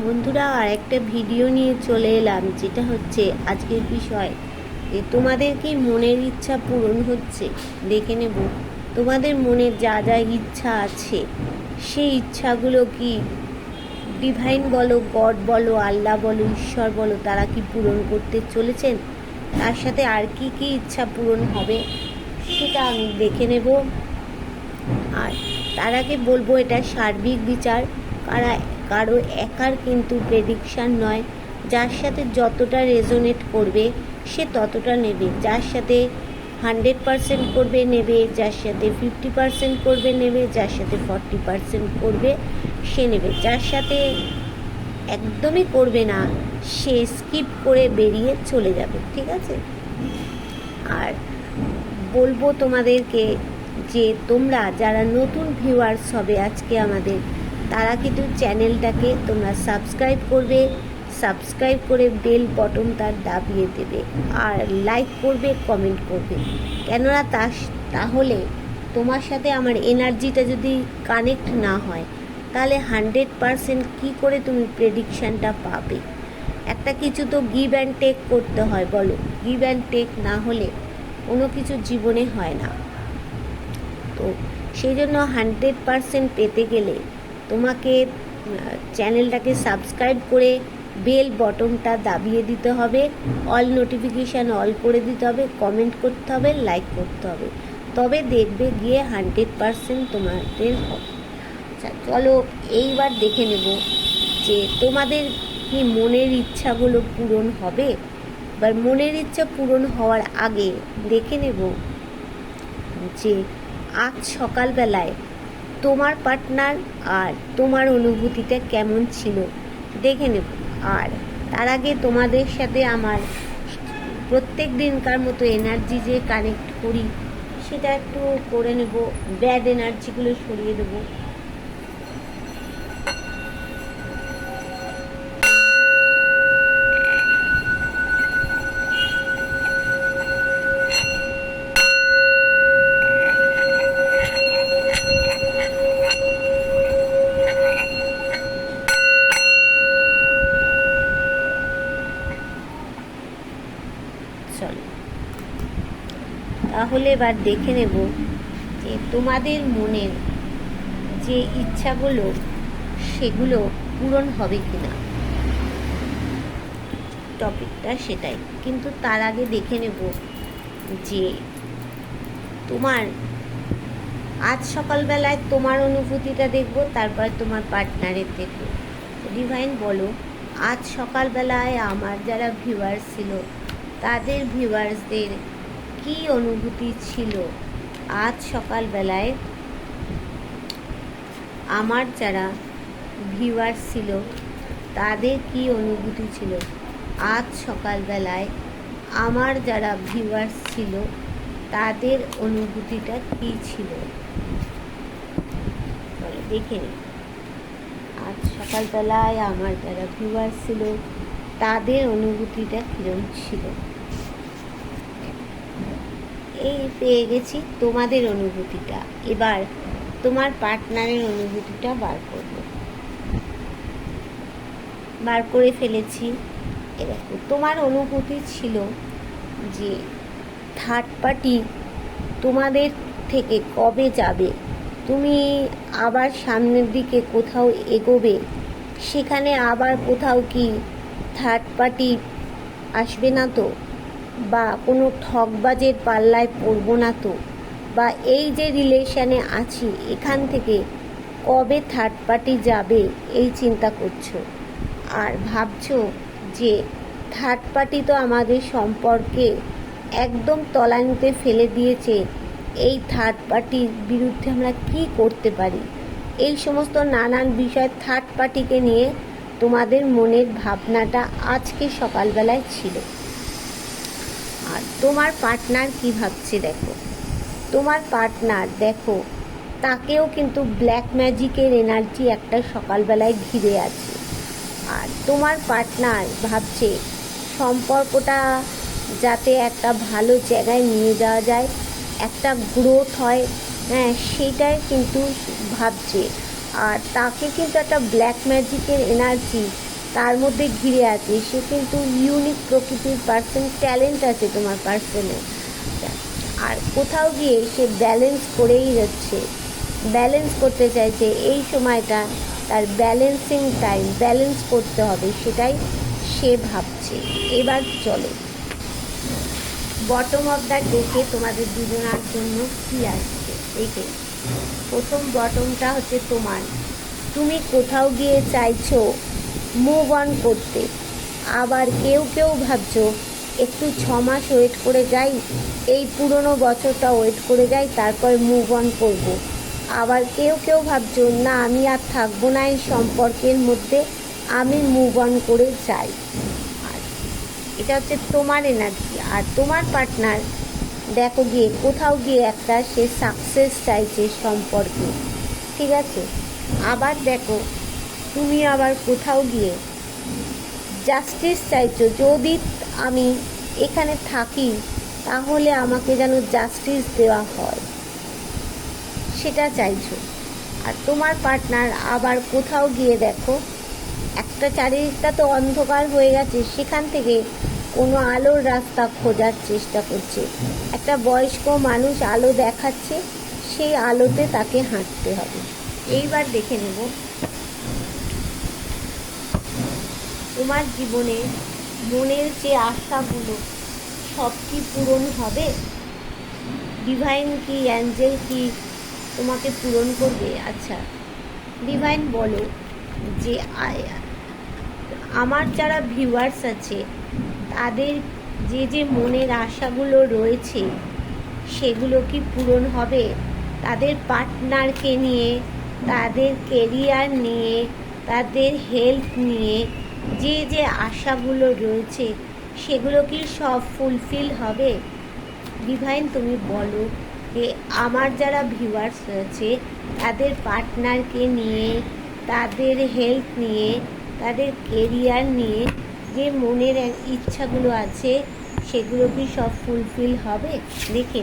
বন্ধুরা, আর একটা ভিডিও নিয়ে চলে এলাম, যেটা হচ্ছে আজকের বিষয় যে তোমাদের কি মনের ইচ্ছা পূরণ হচ্ছে দেখে নেব। তোমাদের মনে যা যা ইচ্ছা আছে সেই ইচ্ছাগুলো কি ডিভাইন বলো, গড বলো, আল্লাহ বলো, ঈশ্বর বলো, তারা কি পূরণ করতে চলেছেন? তার সাথে আর কি কি ইচ্ছা পূরণ হবে সেটা আমি দেখে নেব। আর তার আগে বলবো, এটা সার্বিক বিচার, কারো একার কিন্তু প্রেডিকশান নয়। যার সাথে যতটা রেজোনেট করবে সে ততটা নেবে, যার সাথে 100% করবে নেবে, যার সাথে 50% করবে নেবে, যার সাথে 40% করবে সে নেবে, যার সাথে একদমই করবে না সে স্কিপ করে বেরিয়ে চলে যাবে। ঠিক আছে? আর বলবো তোমাদেরকে যে তোমরা যারা নতুন ভিউয়ার্স হবে আজকে আমাদের, তারা কিন্তু চ্যানেলটাকে তোমরা সাবস্ক্রাইব করবে, সাবস্ক্রাইব করে বেল বটন তার দাবিয়ে দেবে, আর লাইক করবে, কমেন্ট করবে। কেননা তাহলে তোমার সাথে আমার এনার্জিটা যদি কানেক্ট না হয়, তাহলে 100% কী করে তুমি প্রেডিকশানটা পাবে? একটা কিছু তো গিভ অ্যান্ড টেক করতে হয়, বলো। গিভ অ্যান্ড টেক না হলে কোনো কিছু জীবনে হয় না। তো সেই জন্য 100% পেতে গেলে তোমাকে চ্যানেলটাকে সাবস্ক্রাইব করে বেল বটনটা দাবিয়ে দিতে হবে, অল নোটিফিকেশান অল করে দিতে হবে, কমেন্ট করতে হবে, লাইক করতে হবে, তবে দেখবে গিয়ে 100% তোমাদের হবে। আচ্ছা চলো এইবার দেখে নেব যে তোমাদের কি মনের ইচ্ছাগুলো পূরণ হবে। এবার মনের ইচ্ছা পূরণ হওয়ার আগে দেখে নেব যে আজ সকালবেলায় তোমার পার্টনার আর তোমার অনুভূতিটা কেমন ছিল দেখে নেব। আর তার আগে তোমাদের সাথে আমার প্রত্যেক দিনকার মতো এনার্জি যে কানেক্ট করি সেটা একটু করে নেব, ব্যাড এনার্জিগুলো সরিয়ে দেবো। চলো তাহলে এবার দেখে নেব যে তোমাদের মনের যে ইচ্ছাগুলো সেগুলো পূরণ হবে কিনা। টপিকটা সেটাই, কিন্তু তার আগে দেখে নেব যে তোমার আজ সকালবেলায় তোমার অনুভূতিটা দেখব, তারপর তোমার পার্টনারের দেখব। ডিভাইন বলো, আজ সকালবেলায় আমার যারা ভিউয়ার্স ছিল তাদের ভিউয়ার্সদের কি অনুভূতি ছিল? আজ সকালবেলায় আমার যারা ভিউয়ার্স ছিল তাদের কি অনুভূতি ছিল? আজ সকালবেলায় আমার যারা ভিউয়ার্স ছিল তাদের অনুভূতিটা কী ছিল? চলো দেখে নিই। আজ সকালবেলায় আমার যারা ভিউয়ার্স ছিল তাদের অনুভূতিটা কীরকম ছিল। এই পেয়ে গেছি তোমাদের অনুভূতিটা। এবার তোমার পার্টনারের অনুভূতিটা বার করে ফেলেছি। এরকম তোমার অনুভূতি ছিল যে থার্ড পার্টি তোমাদের থেকে কবে যাবে, তুমি আবার সামনের দিকে কোথাও এগোবে, সেখানে আবার কোথাও কি থার্ড পার্টি আসবে না তো, বা কোনো ঠকবাজের পাল্লায় পড়বো না তো, বা এই যে রিলেশানে আছি এখান থেকে কবে থার্ড পার্টি যাবে এই চিন্তা করছো। আর ভাবছো যে থার্ড পার্টি তো আমাদের সম্পর্কে একদম তলানিতে ফেলে দিয়েছে, এই থার্ড পার্টির বিরুদ্ধে আমরা কি করতে পারি। এই সমস্ত নানান বিষয় থার্ড পার্টিকে নিয়ে তোমাদের মনের ভাবনাটা আজকে সকালবেলায় ছিল। আর তোমার পার্টনার কি ভাবছে দেখো। তোমার পার্টনার দেখো, তাকেও কিন্তু ব্ল্যাক ম্যাজিকের এনার্জি একটা সকালবেলায় ঘিরে আছে। আর তোমার পার্টনার ভাবছে সম্পর্কটা যাতে একটা ভালো জায়গায় নিয়ে যাওয়া যায়, একটা গ্রোথ হয়, হ্যাঁ সেইটাই কিন্তু ভাবছে। আর তাকে কিন্তু একটা ব্ল্যাক ম্যাজিকের এনার্জি তার মধ্যে ঘিরে আছে। সে কিন্তু ইউনিক প্রকৃতির পার্সন, ট্যালেন্ট আছে তোমার পার্সনে। আর কোথাও গিয়ে সে ব্যালেন্স করেই যাচ্ছে, ব্যালেন্স করতে চাইছে। এই সময়টা তার ব্যালেন্সিং টাইম, ব্যালেন্স করতে হবে, সেটাই সে ভাবছে। এবার চলো বটম অফ দ্য ডেকে তোমাদের দুজনার জন্য কী আসছে দেখে। প্রথম বটমটা হচ্ছে তোমার, তুমি কোথাও গিয়ে চাইছো মুভ অন করতে। আবার কেউ কেউ ভাবছো একটু 6 মাস ওয়েট করে যাই, এই পুরনো বছরটা ওয়েট করে যাই, তারপর মুভ অন করব। আবার কেউ কেউ ভাবছো না, আমি আর থাকবো না এই সম্পর্কের মধ্যে, আমি মুভ অন করে যাই। আর এটা হচ্ছে তোমার এনার্জি। আর তোমার পার্টনার দেখো গিয়ে কোথাও গিয়ে একটা সে সাকসেস চাইছে সম্পর্কে, ঠিক আছে। আবার দেখো তুমি আবার কোথাও গিয়ে জাস্টিস চাইছো, যদি আমি এখানে থাকি তাহলে আমাকে যেন জাস্টিস দেওয়া হয়, সেটা চাইছো। আর তোমার পার্টনার আবার কোথাও গিয়ে দেখো একটা চারিদিকটা তো অন্ধকার হয়ে গেছে, সেখান থেকে কোনো আলোর রাস্তা খোঁজার চেষ্টা করছে। একটা বয়স্ক মানুষ আলো দেখাচ্ছে, সেই আলোতে তাকে হাঁটতে হবে। এইবার দেখে নেব তোমার জীবনে মনের যে আশাগুলো সব কি পূরণ হবে? ডিভাইন কি, অ্যাঞ্জেল কি তোমাকে পূরণ করবে? আচ্ছা ডিভাইন বলো যে আমার যারা ভিউয়ার্স আছে তাদের যে যে মনের আশাগুলো রয়েছে সেগুলো কি পূরণ হবে? তাদের পার্টনারকে নিয়ে, তাদের কেরিয়ার নিয়ে, তাদের হেলথ নিয়ে যে যে আশাগুলো রয়েছে সেগুলো কি সব ফুলফিল হবে? ডিভাইন তুমি বলো যে আমার যারা ভিউয়ার্স রয়েছে তাদের পার্টনারকে নিয়ে, তাদের হেলথ নিয়ে, তাদের কেরিয়ার নিয়ে যে মনের ইচ্ছাগুলো আছে সেগুলো কি সব ফুলফিল হবে? দেখে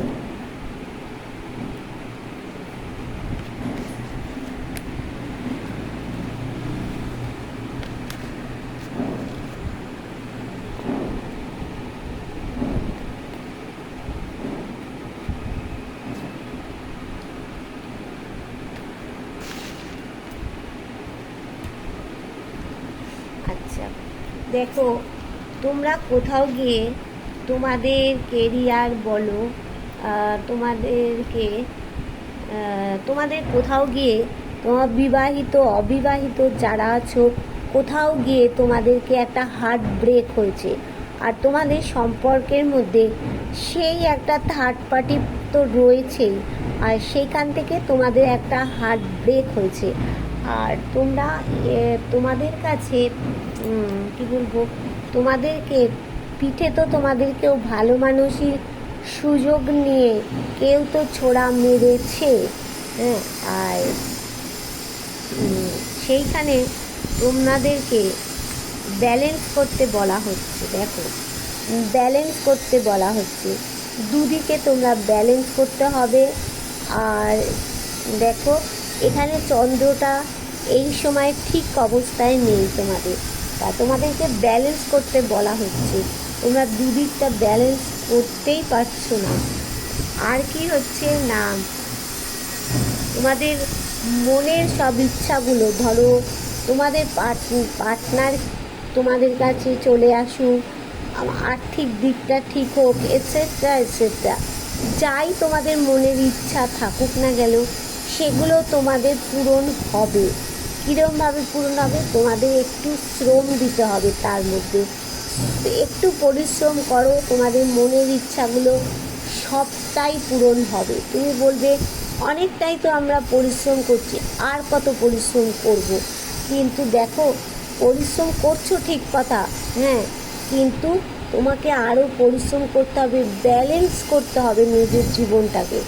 আচ্ছা দেখো তোমরা কোথাও গিয়ে তোমাদের কেরিয়ার বলো, তোমাদের কোথাও গিয়ে তোমার বিবাহিত অবিবাহিত যারা আছো কোথাও গিয়ে তোমাদেরকে একটা হার্ট ব্রেক হয়েছে। আর তোমাদের সম্পর্কের মধ্যে সেই একটা থার্ড পার্টি তো রয়েছেই, আর সেইখান থেকে তোমাদের একটা হার্ট ব্রেক হয়েছে। আর তোমরা তোমাদের কাছে কি বলবো, তোমাদেরকে পিঠে তো তোমাদেরকেও ভালো মানুষই সুযোগ নিয়ে কেউ তো ছোড়া মেরেছে, হ্যাঁ। আর সেইখানে তোমাদেরকে ব্যালেন্স করতে বলা হচ্ছে। দেখো ব্যালেন্স করতে বলা হচ্ছে, দুদিকে তোমরা ব্যালেন্স করতে হবে। আর দেখো এখানে চন্দ্রটা এই সময় ঠিক অবস্থায় নেই তোমাদের, তা তোমাদেরকে ব্যালেন্স করতে বলা হচ্ছে। তোমরা দুদিকটা ব্যালেন্স করতেই পারছো না। আর কি হচ্ছে না, তোমাদের মনের সব ইচ্ছাগুলো, ধরো তোমাদের পার্টনার তোমাদের কাছে চলে আসুক, আর্থিক দিকটা ঠিক হোক, এটসেট্রা এটসেট্রা, যাই তোমাদের মনের ইচ্ছা থাকুক না গেল সেগুলো তোমাদের পূরণ হবে। কীরকমভাবে পূরণ হবে? তোমাদের একটু শ্রম দিতে হবে, তার মধ্যে একটু পরিশ্রম করো, তোমাদের মনের ইচ্ছাগুলো সবটাই পূরণ হবে। তুমি বলবে অনেকটাই তো আমরা পরিশ্রম করছি, আর কত পরিশ্রম করব। কিন্তু দেখো পরিশ্রম করছো ঠিক কথা, হ্যাঁ, কিন্তু তোমাকে আরও পরিশ্রম করতে হবে, ব্যালেন্স করতে হবে নিজের জীবনটাকে,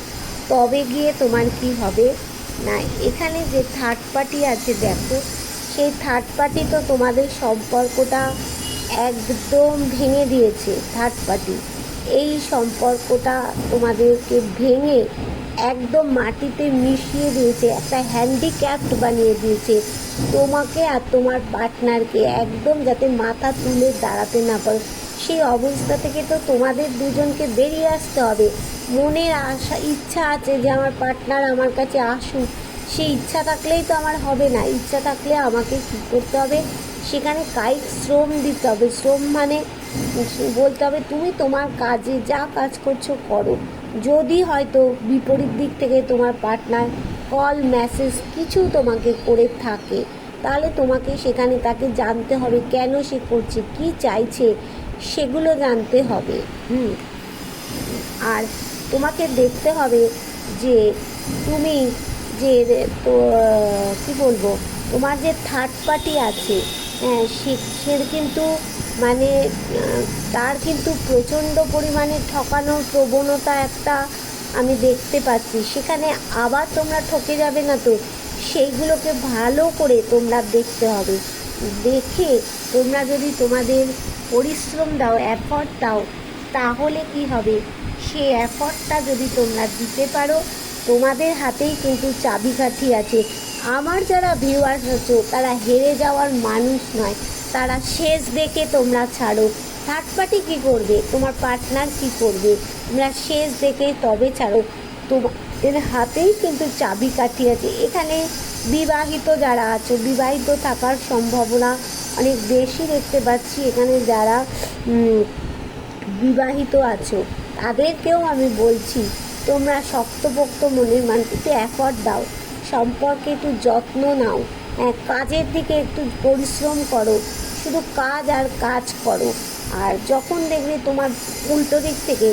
তবে গিয়ে তোমার কি হবে না। এখানে যে থার্ড পার্টি আছে দেখো, সেই থার্ড পার্টি তো তোমাদের সম্পর্কটা একদম ভেঙে দিয়েছে। থার্ড পার্টি এই সম্পর্কটা তোমাদেরকে ভেঙে একদম মাটিতে মিশিয়ে দিয়েছে, একটা হ্যান্ডিক্যাপ্ট বানিয়ে দিয়েছে তোমাকে আর তোমার পার্টনারকে, একদম যাতে মাথা তুলে দাঁড়াতে না পারো। সেই অবস্থা থেকে তো তোমাদের দুজনকে বেরিয়ে আসতে হবে। মনের আশা ইচ্ছা আছে যে আমার পার্টনার আমার কাছে আসুক, সেই ইচ্ছা থাকলেই তো আমার হবে না। ইচ্ছা থাকলে আমাকে কী করতে হবে, সেখানে কায়িক শ্রম দিতে হবে। শ্রম মানে বলতে হবে তুমি তোমার কাজে যা কাজ করছো করো। যদি হয়তো বিপরীত দিক থেকে তোমার পার্টনার কল মেসেজ কিছু তোমাকে করে থাকে, তাহলে তোমাকে সেখানে তাকে জানতে হবে কেন সে করছে, কি চাইছে, সেগুলো জানতে হবে। আর তোমাকে দেখতে হবে যে তুমি যে তো কী বলবো, তোমার যে থার্ড পার্টি আছে, হ্যাঁ, সে কিন্তু মানে তার কিন্তু প্রচণ্ড পরিমাণে ঠকানোর প্রবণতা একটা আমি দেখতে পাচ্ছি। সেখানে আবার তোমরা ঠকে যাবে না তো, সেইগুলোকে ভালো করে তোমরা দেখতে হবে। দেখে তোমরা যদি তোমাদের পরিশ্রম দাও, এফর্ট দাও, তাহলে কি হবে, সেই এফর্টটা যদি তোমরা দিতে পারো, তোমাদের হাতেই কিন্তু চাবিকাঠি আছে। আমার যারা ভিউয়ার্স আছো তারা হেরে যাওয়ার মানুষ নয়, তারা শেষ দেখে তোমরা ছাড়ো। থার্ড পার্টি কী করবে, তোমার পার্টনার কী করবে, তোমরা শেষ দেখে তবে ছাড়ো। তোমাদের হাতেই কিন্তু চাবিকাঠি আছে। এখানে বিবাহিত যারা আছো, বিবাহিত থাকার সম্ভাবনা অনেক বেশি দেখতে পাচ্ছি। এখানে যারা বিবাহিত আছো তাদেরকেও আমি বলছি, তোমরা শক্তপোক্ত মনের একটু এফর্ট দাও, সম্পর্কে একটু যত্ন নাও, কাজের দিকে একটু পরিশ্রম করো, শুধু কাজ আর কাজ করো। আর যখন দেখবে তোমার উল্টো দিক থেকে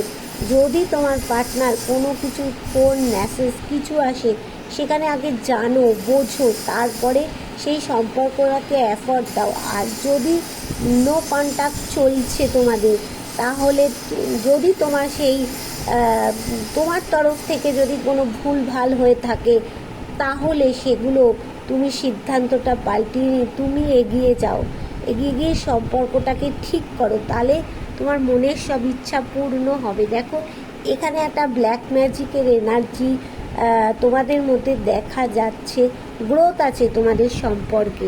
যদি তোমার পার্টনার কোনো কিছু ফোন মেসেজ কিছু আসে, সেখানে আগে জানো, বোঝো, তারপরে সেই সম্পর্কটাকে এফর্ট দাও। আর যদি নো কন্ট্যাক্ট চলছে তোমাদের, তাহলে যদি তোমার সেই তোমার তরফ থেকে যদি কোনো ভুল ভাল হয়ে থাকে, তাহলে সেগুলো তুমি সিদ্ধান্তটা পাল্টিয়ে তুমি এগিয়ে যাও, এগিয়ে গিয়ে সম্পর্কটাকে ঠিক করো, তাহলে তোমার মনের সব ইচ্ছা পূর্ণ হবে। দেখো এখানে একটা ব্ল্যাক ম্যাজিকের এনার্জি তোমাদের মধ্যে দেখা যাচ্ছে, গ্রোথ আছে তোমাদের সম্পর্কে।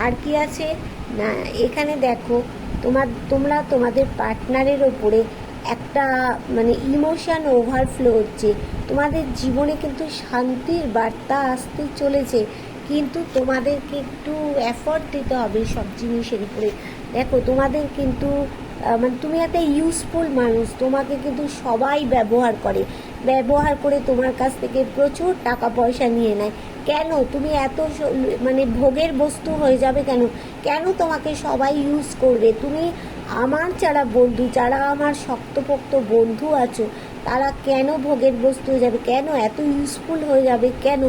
আর কি আছে না, এখানে দেখো তোমরা তোমাদের পার্টনারের ওপরে একটা মানে ইমোশান ওভারফ্লো হচ্ছে। তোমাদের জীবনে কিন্তু শান্তির বার্তা আসতে চলেছে, কিন্তু তোমাদেরকে একটু এফর্ট দিতে হবে সব জিনিসের উপরে। দেখো তোমাদের কিন্তু মানে তুমি একটা ইউজফুল মানুষ, তোমাকে কিন্তু সবাই ব্যবহার করে তোমার কাছ থেকে প্রচুর টাকা পয়সা নিয়ে নেয়। কেন তুমি এত মানে ভোগের বস্তু হয়ে যাবে, কেন তোমাকে সবাই ইউজ করবে? তুমি আমার যারা বন্ধু, যারা আমার শক্তপোক্ত বন্ধু আছো, তারা কেন ভোগের বস্তু হয়ে যাবে, কেন এত ইউজফুল হয়ে যাবে, কেন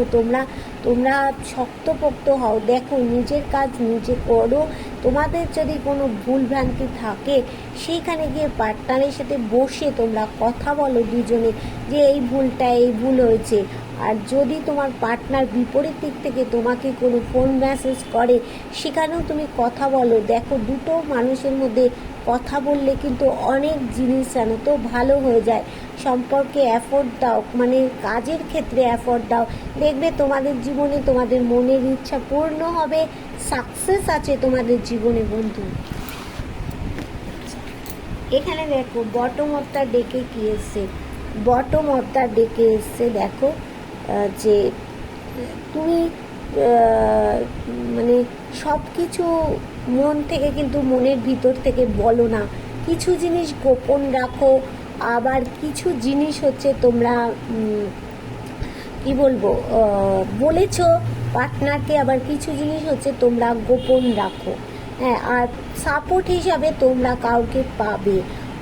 তোমরা শক্তপোক্ত হও। দেখো নিজের কাজ নিজে করো। তোমাদের যদি কোনো ভুল ভ্রান্তি থাকে, সেইখানে গিয়ে পার্টনারের সাথে বসে তোমরা কথা বলো দুজনে, যে এই ভুল হয়েছে। আর যদি তোমার পার্টনার বিপরীত দিক থেকে তোমাকে কোনো ফোন মেসেজ করে, সেখানেও তুমি কথা বলো। দেখো দুটো মানুষের মধ্যে কথা বললে কিন্তু অনেক জিনিস জানো তো ভালো হয়ে যায়। সম্পর্কে এফোর্ট দাও, মানে কাজের ক্ষেত্রে এফোর্ট দাও, দেখবে তোমাদের জীবনে তোমাদের মনের ইচ্ছা পূর্ণ হবে, সাকসেস আছে তোমাদের জীবনে বন্ধু। এখানে দেখো বটম অফ দ্য ডেকে কি এসছে, বটম অফ দ্য ডেকে এসছে। দেখো যে তুমি মানে সব কিছু মন থেকে কিন্তু মনের ভিতর থেকে বলো না, কিছু জিনিস গোপন রাখো। আবার কিছু জিনিস হচ্ছে তোমরা কি বলবো বলেছো পার্টনারকে, আবার কিছু জিনিস হচ্ছে তোমরা গোপন রাখো। হ্যাঁ, আর সাপোর্ট হিসাবে তোমরা কাউকে পাবে।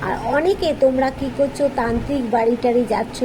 আর অনেকে তোমরা কি করছো, তান্ত্রিক বাড়িটারি যাচ্ছ,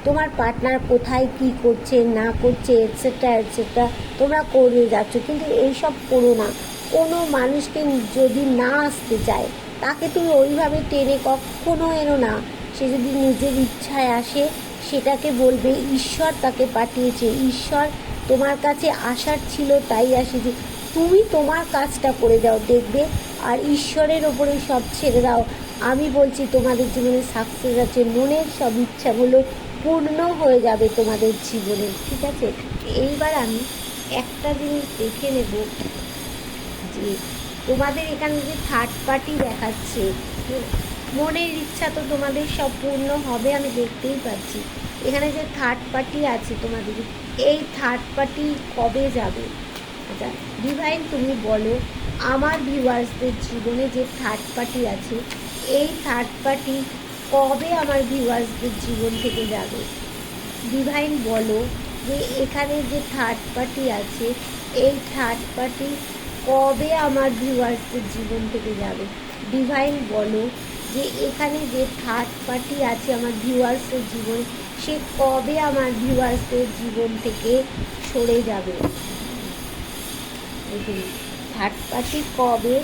তোমার পার্টনার কোথায় কি করছে না করছে এটসেট্রা এটসেট্রা তোমরা করে যাচ্ছ, কিন্তু এইসব করো না। কোনো মানুষকে যদি না আসতে চায়, তাকে তুমি ওইভাবে টেনে কখনো এনো না। সে যদি নিজের ইচ্ছায় আসে, সেটাকে বলবে ঈশ্বর তাকে পাঠিয়েছে, ঈশ্বর তোমার কাছে আসার ছিল তাই আসেছে। তুমি তোমার কাজটা করে দাও, দেখবে। আর ঈশ্বরের ওপরে সব ছেড়ে দাও। আমি বলছি তোমাদের জীবনে সাকসেস আছে, মনের সব ইচ্ছাগুলো পূর্ণ হয়ে যাবে তোমাদের জীবনে, ঠিক আছে? এইবার আমি একটা জিনিস দেখে নেব যে তোমাদের এখানে যে থার্ড পার্টি দেখাচ্ছে, মনের ইচ্ছা তো তোমাদের সব পূর্ণ হবে, আমি দেখতেই পাচ্ছি। এখানে যে থার্ড পার্টি আছে তোমাদের, এই থার্ড পার্টি কবে যাবে? আচ্ছা ডিভাইন, তুমি বলো আমার ভিউয়ার্সদের জীবনে যে থার্ড পার্টি আছে, এই থার্ড পার্টি কবে আমার ভিউয়ার্সদের জীবন থেকে যাবে? ডিভাইন বলো যে এখানে যে থার্ড পার্টি আছে, এই থার্ড পার্টি কবে আমার ভিউয়ার্সদের জীবন থেকে যাবে? ডিভাইন বলো যে এখানে যে থার্ড পার্টি আছে আমার ভিউয়ার্সদের জীবন, সে কবে আমার ভিউয়ার্সদের জীবন থেকে সরে যাবে? দেখুন, থার্ড পার্টি কবে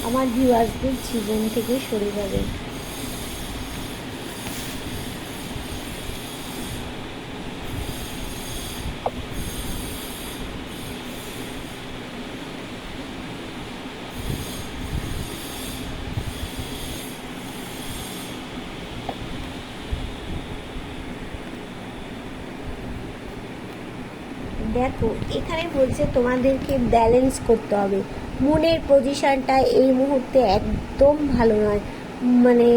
আমার ভিউয়ার্সদের জীবন থেকে সরে যাবে? দেখো এখানে বলছে তোমাদেরকে ব্যালেন্স করতে হবে। মনের পজিশানটা এই মুহূর্তে একদম ভালো নয়, মানে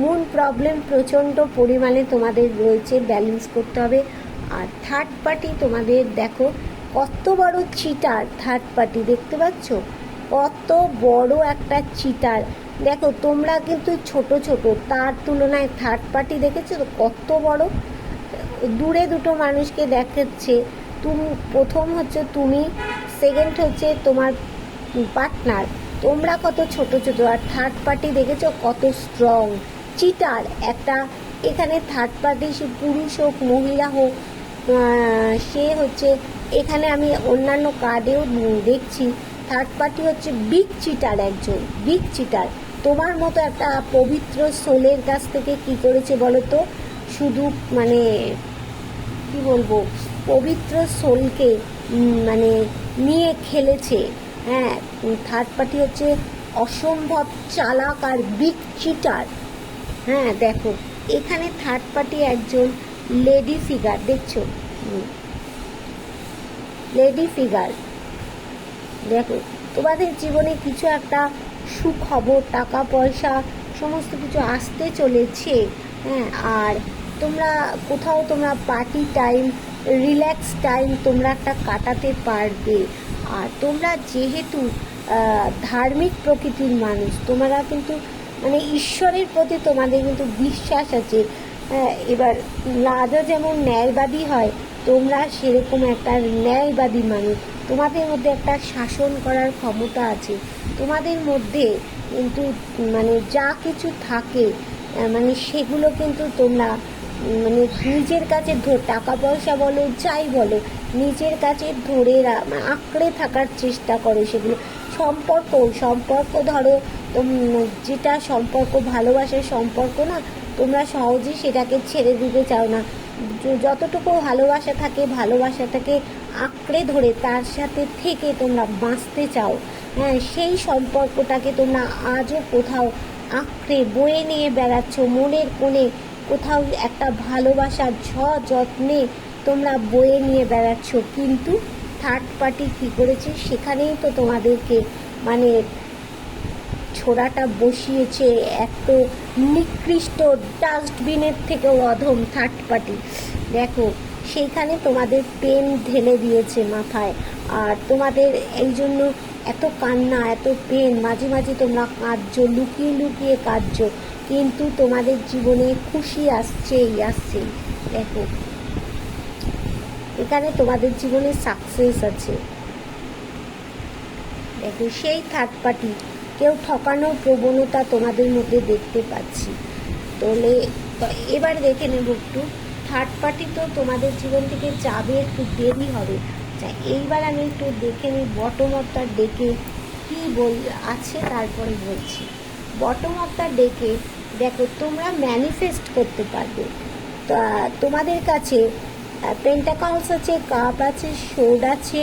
মন প্রবলেম প্রচণ্ড পরিমাণে তোমাদের রয়েছে, ব্যালেন্স করতে হবে। আর থার্ড পার্টি তোমাদের দেখো কত বড় চিটার, থার্ড পার্টি দেখতে পাচ্ছ কত বড় একটা চিটার। দেখো তোমরা কিন্তু ছোট ছোট, তার তুলনায় থার্ড পার্টি দেখেছো তো কত বড়। দূরে দুটো মানুষকে দেখাচ্ছে, তুমি প্রথম হচ্ছে তুমি, সেকেন্ড হচ্ছে তোমার পার্টনার, তোমরা কত ছোট ছোট, আর থার্ড পার্টি দেখেছো কত স্ট্রং চিটার একটা। এখানে থার্ড পার্টি সে পুরুষ হোক মহিলা হোক, সে হচ্ছে, এখানে আমি অন্যান্য কার্ডেও দেখছি থার্ড পার্টি হচ্ছে বিগ চিটার, একজন বিগ চিটার। তোমার মতো একটা পবিত্র সোলের কাছ থেকে কি করেছে বলো তো, শুধু মানে কি বলবো, পবিত্র সোলকে মানে নিয়ে খেলেছে। হ্যাঁ, থার্ড পার্টি হচ্ছে অসম্ভব চালাক আর বিগ চিটার। হ্যাঁ দেখো এখানে থার্ড পার্টি একজন লেডি ফিগার, দেখছো লেডি ফিগার। দেখো তোমাদের জীবনে কিছু একটা সুখবর, টাকা পয়সা সমস্ত কিছু আসতে চলেছে। হ্যাঁ, আর তোমরা কোথাও তোমরা পার্টি টাইম, রিল্যাক্স টাইম তোমরা একটা কাটাতে পারবে। আর তোমরা যেহেতু ধার্মিক প্রকৃতির মানুষ, তোমরা কিন্তু মানে ঈশ্বরের প্রতি তোমাদের কিন্তু বিশ্বাস আছে। এবার রাজা যেমন ন্যায়বাদী হয়, তোমরা সেরকম একটা ন্যায়বাদী মানুষ। তোমাদের মধ্যে একটা শাসন করার ক্ষমতা আছে তোমাদের মধ্যে, কিন্তু মানে যা কিছু থাকে মানে সেগুলো কিন্তু তোমরা মানে নিজের কাছে টাকা পয়সা বলো যাই বলো, নিজের কাছে ধরে আঁকড়ে থাকার চেষ্টা করো সেগুলো। সম্পর্ক ধরো যেটা সম্পর্ক, ভালোবাসার সম্পর্ক না, তোমরা সহজেই সেটাকে ছেড়ে দিতে চাও না। যতটুকু ভালোবাসা থাকে ভালোবাসাটাকে আঁকড়ে ধরে তার সাথে থেকে তোমরা বাঁচতে চাও। হ্যাঁ, সেই সম্পর্কটাকে তোমরা আজও কোথাও আঁকড়ে বয়ে নিয়ে বেড়াচ্ছ, মনের কোণে কোথাও একটা ভালোবাসার যত্নে তোমরা বয়ে নিয়ে বেড়াচ্ছ। কিন্তু থার্ড পার্টি কী করেছে, সেখানেই তো তোমাদেরকে মানে ছোড়াটা বসিয়েছে। এত নিকৃষ্ট, ডাস্টবিনের থেকেও অধম থার্ড পার্টি। দেখো সেইখানে তোমাদের পেন ঢেলে দিয়েছে মাথায়, আর তোমাদের এই জন্য এত কান্না, এত পেন, মাঝে মাঝে তোমরা কাঁদছো, লুকিয়ে লুকিয়ে কাঁদছো, কিন্তু তোমাদের জীবনে খুশি আসছেই। দেখো এখানে তোমাদের জীবনে সাকসেস আছে। দেখো সেই থার্ড পার্টি, কেউ ঠকানোর প্রবণতা তোমাদের মধ্যে দেখতে পাচ্ছি। তাহলে এবার দেখে নেব একটু, থার্ড পার্টি তো তোমাদের জীবন থেকে যাবে, একটু দেরি হবে। এইবার আমি একটু দেখে নিই বটম অফ দ্য ডেকে কী আছে, তারপরে বলছি। বটম অফ দ্য ডেকে দেখো তোমরা ম্যানিফেস্ট করতে পারবে। তোমাদের কাছে পেন্টাকলস আছে, কাপ আছে, সোর্ড আছে,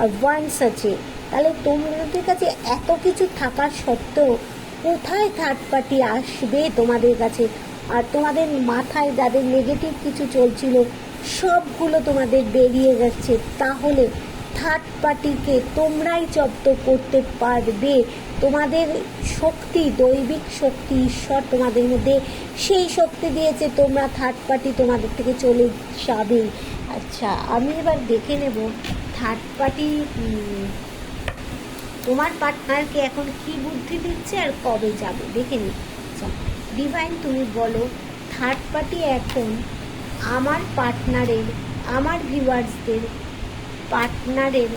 আর ওয়ান্স আছে। তাহলে তোমাদের কাছে এত কিছু থাকার সত্ত্বেও কোথায় থার্ড পার্টি আসবে তোমাদের কাছে? আর তোমাদের মাথায় যাদের নেগেটিভ কিছু চলছিল সবগুলো তোমাদের বেরিয়ে যাচ্ছে। তাহলে থার্ড পার্টিকে তোমরাই জব্দ করতে পারবে। তোমাদের শক্তি, দৈবিক শক্তি, ঈশ্বর তোমাদের মধ্যে সেই শক্তি দিয়েছে, তোমরা থার্ড পার্টি তোমাদের থেকে চলে যাবে। আচ্ছা, আমি এবার দেখে নেব থার্ড পার্টি তোমার পার্টনারকে এখন কি বুদ্ধি দিচ্ছে আর কবে যাবে, দেখে নি। আচ্ছা ডিভাইন, তুমি বলো থার্ড পার্টি এখন আমার পার্টনারের, আমার ভিউয়ার্সদের পার্টনারের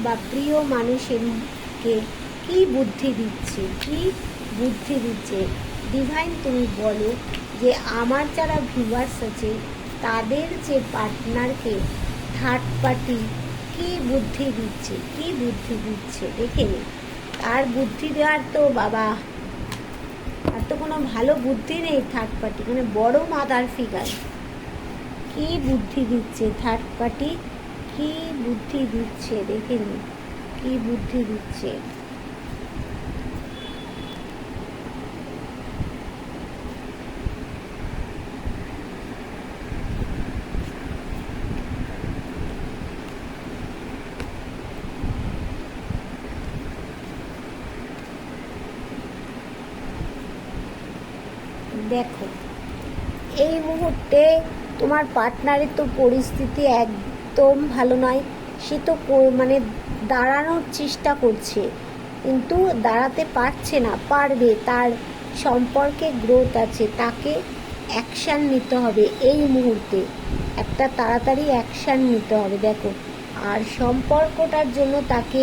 বা প্রিয় মানুষেরকে কি বুদ্ধি দিচ্ছে, কি বুদ্ধি দিচ্ছে। ডিভাইন, তুমি বলো যে আমার যারা ভিউয়ার্স আছে তাদের যে পার্টনারকে থার্ড পার্টি কি বুদ্ধি দিচ্ছে, কি বুদ্ধি দিচ্ছে দেখে নি। আর বুদ্ধি দেওয়ার তো বাবা আর তো কোনো ভালো বুদ্ধি নেই থার্ড পার্টি, মানে বড় মাদার ফিগার। কি বুদ্ধি দিচ্ছে থার্ড পার্টি, কি বুদ্ধি দিচ্ছে দেখে নি, কি বুদ্ধি দিচ্ছে। দেখো এই মুহূর্তে তোমার পার্টনারের তো পরিস্থিতি একদম ভালো নয়। সে তো মানে দাঁড়ানোর চেষ্টা করছে কিন্তু দাঁড়াতে পারছে না, পারবে। তার সম্পর্কে গ্রোথ আছে, তাকে অ্যাকশান নিতে হবে এই মুহূর্তে, একটা তাড়াতাড়ি অ্যাকশান নিতে হবে। দেখো, আর সম্পর্কটার জন্য তাকে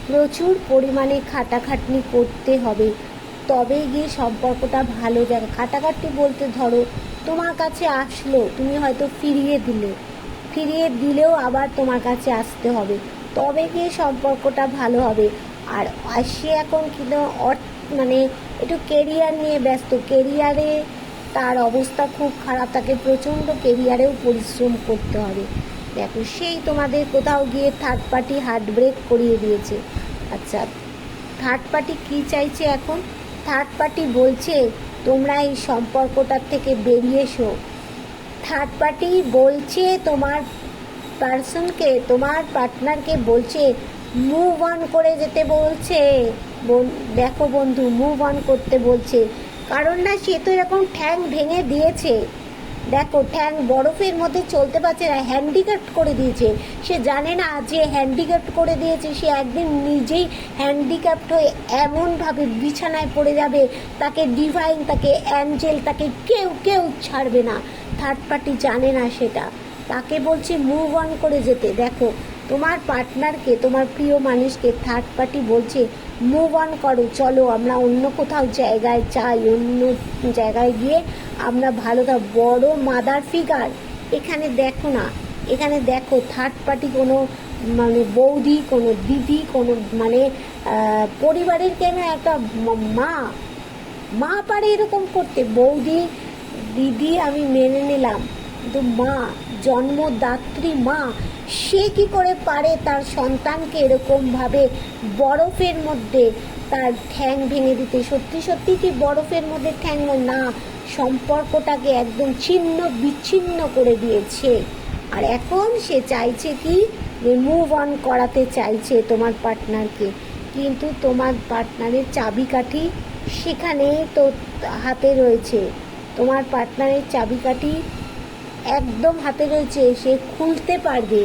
প্রচুর পরিমাণে খাটাখাটনি করতে হবে, তবেই গিয়ে সম্পর্কটা ভালো যাবে। খাটাখাটনি বলতে ধরো তোমার কাছে আসলো, তুমি হয়তো ফিরিয়ে দিলেও আবার তোমার কাছে আসতে হবে, তবে গিয়ে সম্পর্কটা ভালো হবে। আর সে এখন কিন্তু মানে একটু কেরিয়ার নিয়ে ব্যস্ত, কেরিয়ারে তার অবস্থা খুব খারাপ, তাকে প্রচণ্ড কেরিয়ারেও পরিশ্রম করতে হবে। দেখো সেই তোমাদের কোথাও গিয়ে থার্ড পার্টি হার্ট ব্রেক করিয়ে দিয়েছে। আচ্ছা, থার্ড পার্টি কী চাইছে এখন? থার্ড পার্টি বলছে তোমরা এই সম্পর্কটার থেকে বেরিয়ে এসো। থার্ড পার্টি বলছে তোমার পার্সনকে, তোমার পার্টনারকে বলছে মুভ অন করে যেতে বলছে। দেখো বন্ধু, মুভ অন করতে বলছে, কারণ না সে তো এরকম ঠ্যাং ভেঙে দিয়েছে। দেখো ঠ্যাং বরফের মধ্যে চলতে পারছে না, হ্যান্ডিক্যাপ্ট করে দিয়েছে। সে জানে না যে হ্যান্ডিক্যাপ্ট করে দিয়েছে, সে একদিন নিজেই হ্যান্ডিক্যাপ্ট হয়ে এমনভাবে বিছানায় পড়ে যাবে, তাকে ডিভাইন, তাকে অ্যাঞ্জেল, তাকে কেউ ছাড়বে না। থার্ড পার্টি জানে না সেটা, তাকে বলছে মুভ অন করে যেতে। দেখো তোমার পার্টনারকে, তোমার প্রিয় মানুষকে থার্ড পার্টি বলছে মুভ অন করো, চলো আমরা অন্য কোথাও জায়গায় চাই, অন্য জায়গায় গিয়ে আমরা ভালো বড় মাদার ফিগার। এখানে দেখো না, এখানে দেখো থার্ড পার্টি কোনো মানে বৌদি, কোনো দিদি, কোনো মানে পরিবারের কেন একটা মা পারে এরকম করতে। বৌদি দিদি আমি মেনে নিলাম, কিন্তু মা, জন্মদাত্রী মা, সে কি করে পারে তার সন্তানকে এরকমভাবে বরফের মধ্যে তার ঠ্যাং ভেঙে দিতে? সত্যি কি বরফের মধ্যে ঠ্যাং না, সম্পর্কটাকে একদম ছিন্ন বিচ্ছিন্ন করে দিয়েছে। আর এখন সে চাইছে কি মুভ অন করাতে চাইছে তোমার পার্টনারকে, কিন্তু তোমার পার্টনারের চাবিকাঠি সেখানে তো হাতে রয়েছে। তোমার পার্টনারের চাবিকাঠি একদম হাতে রয়েছে, সে খুলতে পারবে।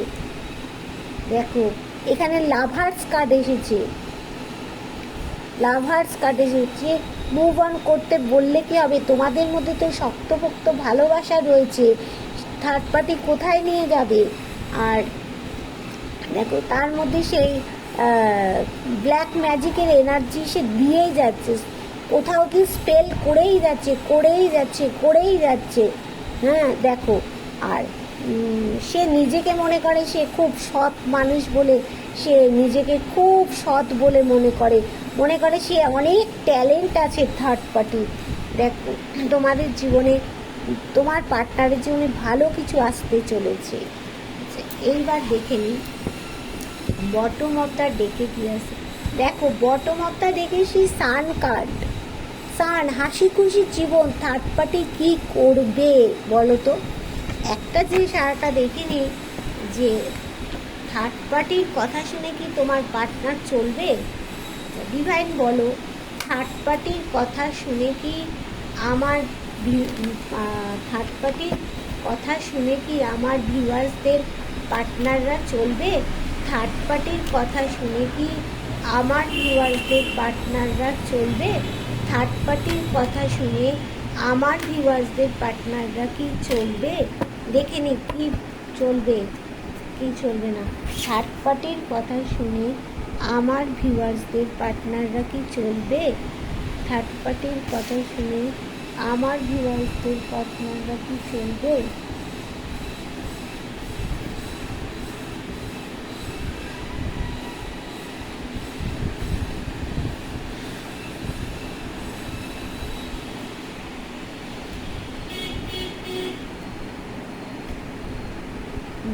দেখো এখানে লাভার্স কার্ড এসেছে, লাভার্স কার্ড এসেছে। মুভ অন করতে বললে কি হবে? তোমাদের মধ্যে তো শক্তপোক্ত ভালোবাসা রয়েছে, থার্ড পার্টি কোথায় নিয়ে যাবে? আর দেখো তার মধ্যে সেই ব্ল্যাক ম্যাজিকের এনার্জি সে দিয়েই যাচ্ছে, কোথাও কি স্পেল করেই যাচ্ছে। হ্যাঁ দেখো, আর সে নিজেকে মনে করে সে খুব সৎ মানুষ বলে, সে নিজেকে খুব সৎ বলে মনে করে সে অনেক ট্যালেন্ট আছে থার্ড পার্টি। দেখো তোমাদের জীবনে, তোমার পার্টনারের জীবনে ভালো কিছু আসতে চলেছে। এইবার দেখে নিই বটম অফ দ্য ডেকে কি আছে। দেখো বটম অফ দ্য ডেকে সেই সান কার্ড, সান হাসি খুশি জীবন, থার্ড পার্টি কি করবে বলো তো? একটা জিনিস সারাটা দেখিনি যে থার্ড পার্টির কথা শুনে কি তোমার পার্টনার চলবে? ডিভাইন বলো, থার্ড পার্টির কথা শুনে কি আমার থার্ড পার্টির কথা শুনে কি আমার ভিউয়ার্সদের পার্টনাররা চলবে? থার্ড পার্টির কথা শুনে কি আমার ভিউয়ার্সদের পার্টনাররা চলবে? থার্ড পার্টির কথা শুনে আমার ভিউয়ার্সদের পার্টনাররা কি চলবে? দেখে নি কি চলবে কি চলবে না। থার্ড পার্টির কথা শুনে আমার ভিউয়ার্সদের পার্টনাররা কি চলবে? থার্ড পার্টির কথা শুনে আমার ভিউয়ার্সদের পার্টনাররা কি চলবে?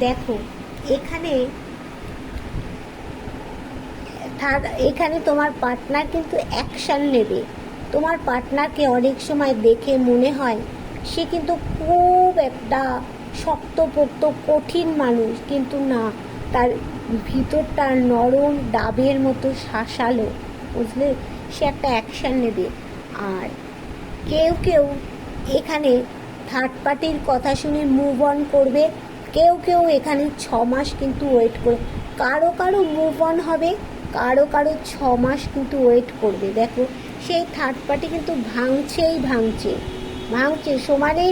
দেখো এখানে এখানে তোমার পার্টনার কিন্তু অ্যাকশান নেবে। তোমার পার্টনারকে অনেক সময় দেখে মনে হয় সে কিন্তু খুব একটা শক্তপোক্ত কঠিন মানুষ, কিন্তু না, তার ভিতরটা নরম ডাবের মতো শাসালো, বুঝলে? সে একটা অ্যাকশান নেবে। আর কেউ কেউ এখানে থার্ড পার্টির কথা শুনে মুভ অন করবে, কেউ কেউ এখানে 6 মাস কিন্তু ওয়েট করে, কারো কারো মুভ অন হবে, কারো কারো 6 মাস কিন্তু ওয়েট করবে। দেখো সেই থার্ড পার্টি কিন্তু ভাঙছে সমানে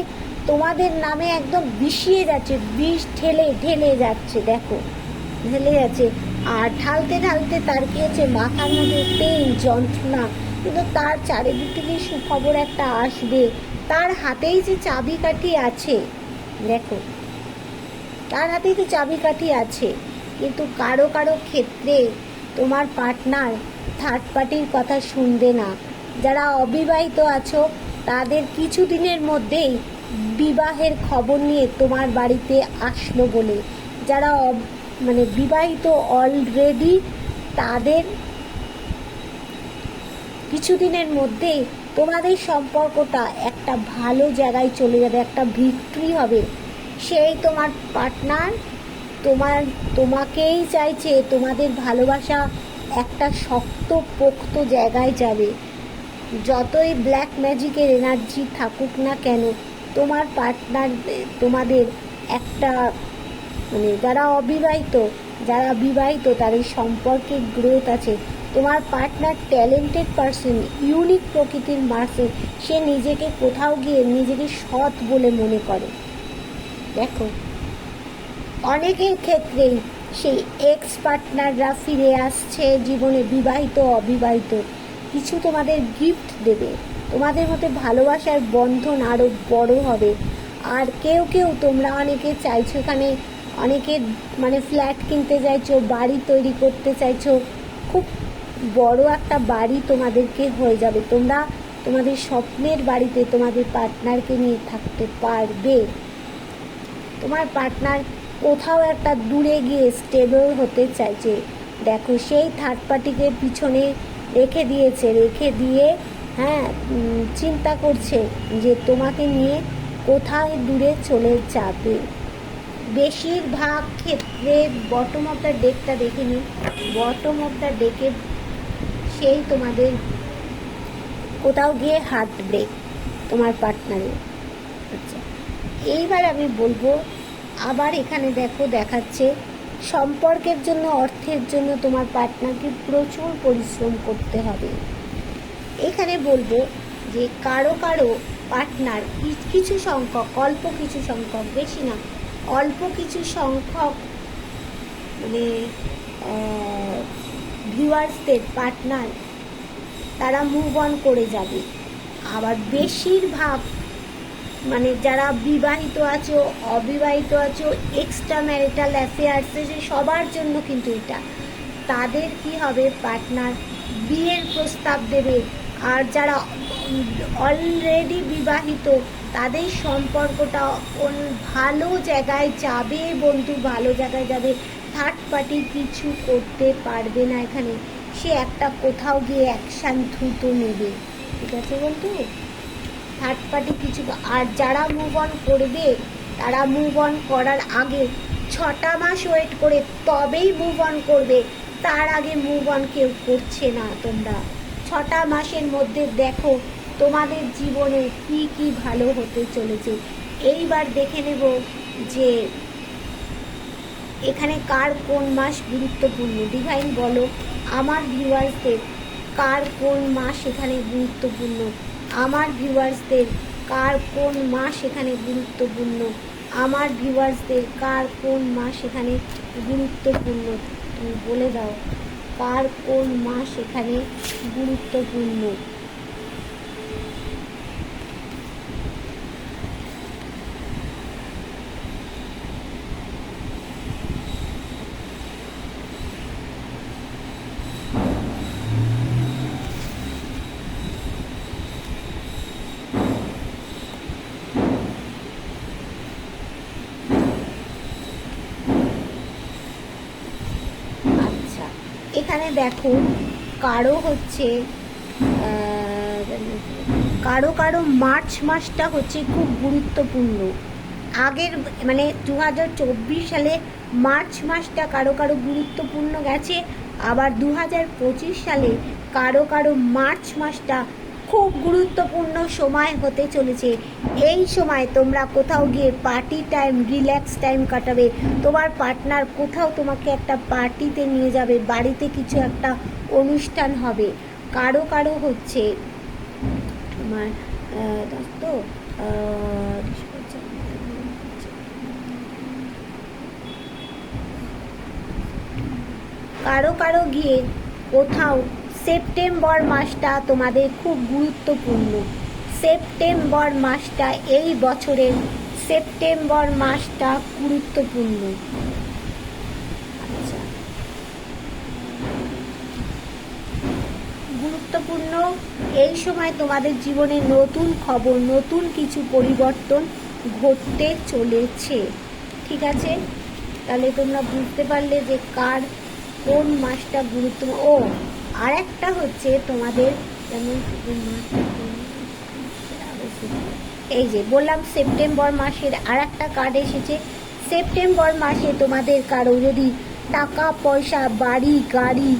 তোমাদের নামে একদম বিষিয়ে যাচ্ছে, বিষ ঢেলে ঢেলে যাচ্ছে, দেখো ঢেলে যাচ্ছে। আর ঢালতে ঢালতে তার কি হচ্ছে, মাথার মধ্যে পেন যন্ত্রণা, কিন্তু তার চারিদিক থেকে সুখবর একটা আসবে। তার হাতেই যে চাবিকাঠি আছে, দেখো তার হাতেই তো চাবিকাঠি আছে, কিন্তু কারো কারো ক্ষেত্রে তোমার পার্টনার থার্ড পার্টির কথা শুনবে না। যারা অবিবাহিত আছো তাদের কিছু দিনের মধ্যেই বিবাহের খবর নিয়ে তোমার বাড়িতে আসলো বলে, যারা মানে বিবাহিত অলরেডি তাদের কিছুদিনের মধ্যেই তোমাদের সম্পর্কটা একটা ভালো জায়গায় চলে যাবে, একটা ভিক্টরি হবে। সেই তোমার পার্টনার তোমাকেই চাইছে, তোমাদের ভালোবাসা একটা শক্ত পোক্ত জায়গায় যাবে। যতই ব্ল্যাক ম্যাজিকের এনার্জি থাকুক না কেন, তোমার পার্টনার তোমাদের একটা মানে যারা বিবাহিত তাদের সম্পর্কে গ্রোথ আছে। তোমার পার্টনার ট্যালেন্টেড পারসন, ইউনিক প্রকৃতির পারসন, সে নিজেকে কোথাও গিয়ে নিজেকে সৎ বলে মনে করে। দেখো অনেকের ক্ষেত্রেই সেই এক্স পার্টনাররা ফিরে আসছে জীবনে, বিবাহিত অবিবাহিত, কিছু তোমাদের গিফট দেবে, তোমাদের মধ্যে ভালোবাসার বন্ধন আরও বড় হবে। আর কেউ কেউ তোমরা অনেকে চাইছো, এখানে অনেকে মানে ফ্ল্যাট কিনতে চাইছো, বাড়ি তৈরি করতে চাইছো, খুব বড় একটা বাড়ি তোমাদেরকে হয়ে যাবে। তোমরা তোমাদের স্বপ্নের বাড়িতে তোমাদের পার্টনারকে নিয়ে থাকতে পারবে। তোমার পার্টনার কোথাও একটা দূরে গিয়ে স্টেবল হতে চাইছে। দেখো সেই থার্ড পার্টিকে পিছনে রেখে দিয়ে চিন্তা করছে যে তোমাকে নিয়ে কোথায় দূরে চলে যাবে। বেশিরভাগ ক্ষেত্রে বটম অফ দ্য ডেকটা দেখে নিই, বটম অফ দ্য ডেকে সেই তোমাদের কোথাও গিয়ে হার্ট ব্রেক তোমার পার্টনারের। আচ্ছা এইবার আমি বলবো, আবার এখানে দেখো দেখাচ্ছে সম্পর্কের জন্য, অর্থের জন্য তোমার পার্টনারকে প্রচুর পরিশ্রম করতে হবে। এখানে বলবো যে কারো কারো পার্টনার কিছু সংখ্যক, অল্প কিছু সংখ্যক, বেশি না, অল্প কিছু সংখ্যক মানে ভিউয়ার্সদের পার্টনার তারা মুভ অন করে যাবে। আবার বেশিরভাগ মানে যারা বিবাহিত আছো অবিবাহিত আছো, এক্সট্রা ম্যারিটাল অ্যাফেয়ার্সে সবার জন্য কিন্তু এটা, তাদের কি হবে, পার্টনার বিয়ের প্রস্তাব দেবে। আর যারা অলরেডি বিবাহিত তাদের সম্পর্কটা ভালো জায়গায় যাবে বন্ধু, ভালো জায়গায় যাবে। থার্ড পার্টি কিছু করতে পারবে না এখানে, সে একটা কোথাও গিয়ে অ্যাকশান দ্রুত নেবে। ঠিক আছে বন্ধু, থার্ড পার্টি কিছু। আর যারা মুভ অন করবে তারা মুভ অন করার আগে 6টা মাস ওয়েট করে তবেই মুভ অন করবে, তার আগে মুভ অন কেউ করছে না। তোমরা 6টা মাসের মধ্যে দেখো তোমাদের জীবনে কি কি ভালো হতে চলেছে। এইবার দেখে নেব যে এখানে কার কোন মাস গুরুত্বপূর্ণ। ডিভাইন বলো আমার ভিউয়ার্সদের কার কোন মাস এখানে গুরুত্বপূর্ণ, আমার ভিউয়ার্সদের কার কোন মাস এখানে গুরুত্বপূর্ণ, আমার ভিউয়ার্সদের কার কোন মাস এখানে গুরুত্বপূর্ণ। তুমি বলে দাও কার কোন মাস এখানে গুরুত্বপূর্ণ। আচ্ছা, এখানে দেখো কারো হচ্ছে কারো কারো মার্চ মাসটা হচ্ছে খুব গুরুত্বপূর্ণ। আগের মানে 2024 সালে মার্চ মাসটা কারো কারো গুরুত্বপূর্ণ গেছে, আবার 2025 সালে কারো কারো মার্চ মাসটা খুব গুরুত্বপূর্ণ সময় হতে চলেছে। এই সময় তোমরা কোথাও গিয়ে পার্টি টাইম, রিল্যাক্স টাইম কাটাবে। তোমার পার্টনার কোথাও তোমাকে একটা পার্টিতে নিয়ে যাবে, বাড়িতে কিছু একটা অনুষ্ঠান হবে। কারো কারো হচ্ছে আমার তো কারো কারো গিয়ে কোথাও সেপ্টেম্বর মাসটা তোমাদের খুব গুরুত্বপূর্ণ। সেপ্টেম্বর মাসটা এই বছরের সেপ্টেম্বর মাসটা গুরুত্বপূর্ণ। আচ্ছা, গুরুত্বপূর্ণ। এই সময় তোমাদের জীবনে নতুন খবর, নতুন কিছু পরিবর্তন ঘটতে চলেছে। ঠিক আছে, তাহলে তোমরা বুঝতে পারলে যে কার কোন মাসটা গুরুত্বপূর্ণ। ও আর একটা হচ্ছে তোমাদের যেমন এই যে বললাম সেপ্টেম্বর মাসের আর একটা কার্ড এসেছে। সেপ্টেম্বর মাসে তোমাদের কারো যদি টাকা পয়সা, বাড়ি গাড়ি,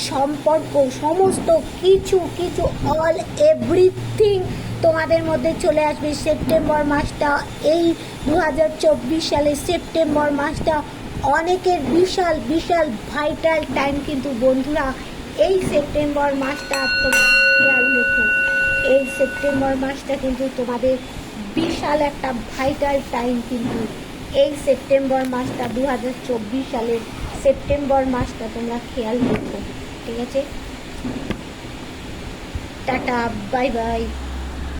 সম্পর্ক, সমস্ত কিছু কিছু অল এভরিথিং তোমাদের মধ্যে চলে আসবে সেপ্টেম্বর মাসটা। এই 2024 সালে সেপ্টেম্বর মাসটা অনেকের বিশাল বিশাল ভাইটাল টাইম কিন্তু বন্ধুরা। এই সেপ্টেম্বর মাসটা তোমরা খেয়াল রেখো, এই সেপ্টেম্বর মাসটা কিন্তু তোমাদের বিশাল একটা ভাইটাল টাইম কিন্তু। এই সেপ্টেম্বর মাসটা 2024 সালের সেপ্টেম্বর মাসটা তোমরা খেয়াল রেখো। ঠিক আছে, টাটা, বাই বাই।